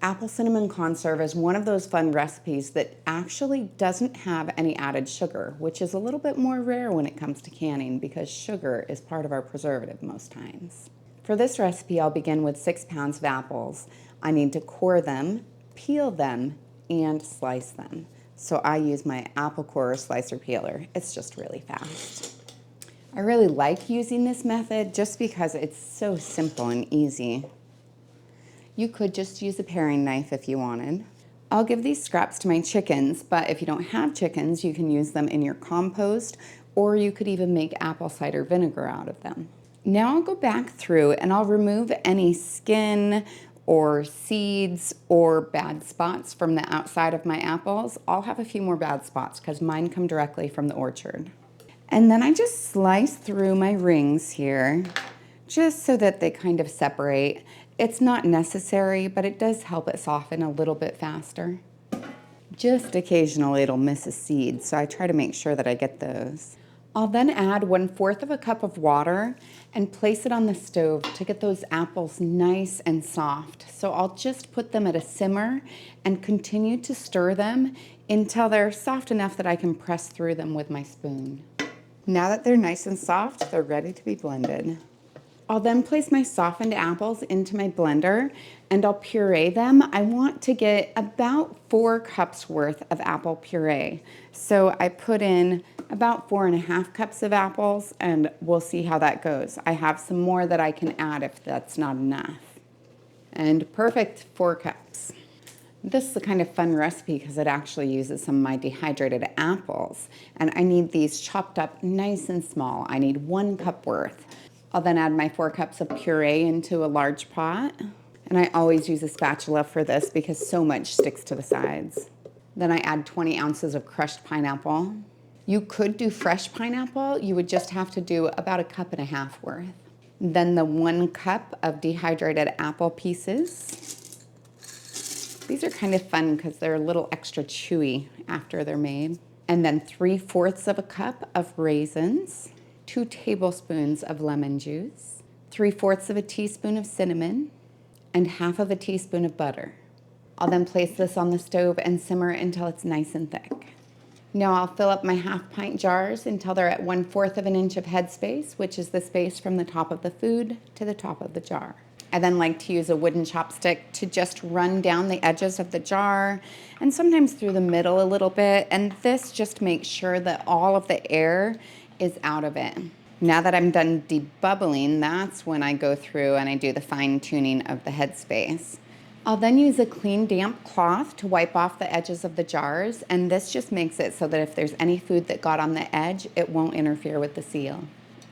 Apple Cinnamon Conserve is one of those fun recipes that actually doesn't have any added sugar, which is a little bit more rare when it comes to canning because sugar is part of our preservative most times. For this recipe, I'll begin with 6 pounds of apples. I need to core them, peel them, and slice them. So I use my apple corer slicer peeler. It's just really fast. I really like using this method just because it's so simple and easy. You could just use a paring knife if you wanted. I'll give these scraps to my chickens, but if you don't have chickens, you can use them in your compost, or you could even make apple cider vinegar out of them. Now I'll go back through and I'll remove any skin or seeds or bad spots from the outside of my apples. I'll have a few more bad spots because mine come directly from the orchard. And then I just slice through my rings here, just so that they kind of separate. It's not necessary, but it does help it soften a little bit faster. Just occasionally it'll miss a seed, so I try to make sure that I get those. I'll then add 1/4 of a cup of water and place it on the stove to get those apples nice and soft. So I'll just put them at a simmer and continue to stir them until they're soft enough that I can press through them with my spoon. Now that they're nice and soft, they're ready to be blended. I'll then place my softened apples into my blender and I'll puree them. I want to get about 4 cups worth of apple puree. So I put in about 4.5 cups of apples and we'll see how that goes. I have some more that I can add if that's not enough. And perfect, 4 cups. This is a kind of fun recipe because it actually uses some of my dehydrated apples. And I need these chopped up nice and small. I need 1 cup worth. I'll then add my 4 cups of puree into a large pot. And I always use a spatula for this because so much sticks to the sides. Then I add 20 ounces of crushed pineapple. You could do fresh pineapple. You would just have to do about 1.5 cups worth. Then the 1 cup of dehydrated apple pieces. These are kind of fun because they're a little extra chewy after they're made. And then 3/4 of a cup of raisins. 2 tablespoons of lemon juice, 3/4 of a teaspoon of cinnamon, and 1/2 teaspoon of butter. I'll then place this on the stove and simmer until it's nice and thick. Now I'll fill up my 1/2 pint jars until they're at 1/4 inch of headspace, which is the space from the top of the food to the top of the jar. I then like to use a wooden chopstick to just run down the edges of the jar and sometimes through the middle a little bit, and this just makes sure that all of the air is out of it. Now that I'm done debubbling, that's when I go through and I do the fine tuning of the headspace. I'll then use a clean damp cloth to wipe off the edges of the jars, and this just makes it so that if there's any food that got on the edge, it won't interfere with the seal.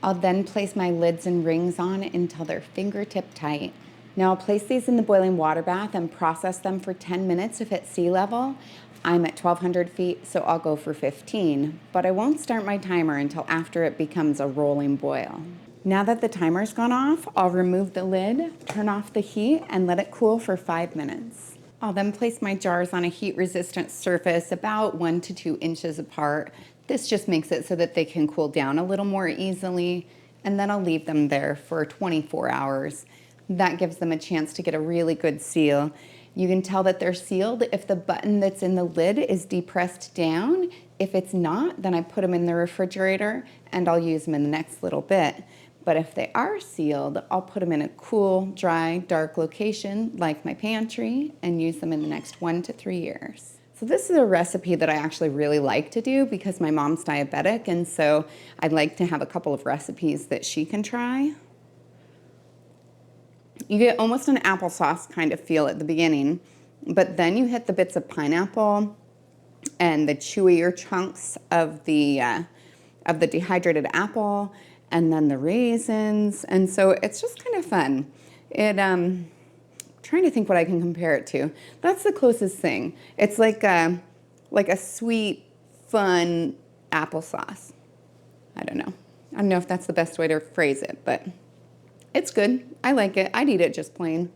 I'll then place my lids and rings on until they're fingertip tight. Now I'll place these in the boiling water bath and process them for 10 minutes if it's sea level. I'm at 1,200 feet, so I'll go for 15, but I won't start my timer until after it becomes a rolling boil. Now that the timer's gone off, I'll remove the lid, turn off the heat, and let it cool for 5 minutes. I'll then place my jars on a heat-resistant surface about 1 to 2 inches apart. This just makes it so that they can cool down a little more easily, and then I'll leave them there for 24 hours. That gives them a chance to get a really good seal. You can tell that they're sealed if the button that's in the lid is depressed down. If it's not, then I put them in the refrigerator and I'll use them in the next little bit. But if they are sealed, I'll put them in a cool, dry, dark location like my pantry and use them in the next 1 to 3 years. So this is a recipe that I actually really like to do because my mom's diabetic, and so I'd like to have a couple of recipes that she can try. You get almost an applesauce kind of feel at the beginning, but then you hit the bits of pineapple and the chewier chunks of the dehydrated apple, and then the raisins, and so it's just kind of fun. Trying to think what I can compare it to. That's the closest thing. It's like a sweet, fun applesauce. I don't know if that's the best way to phrase it, but it's good. I like it. I'd eat it just plain.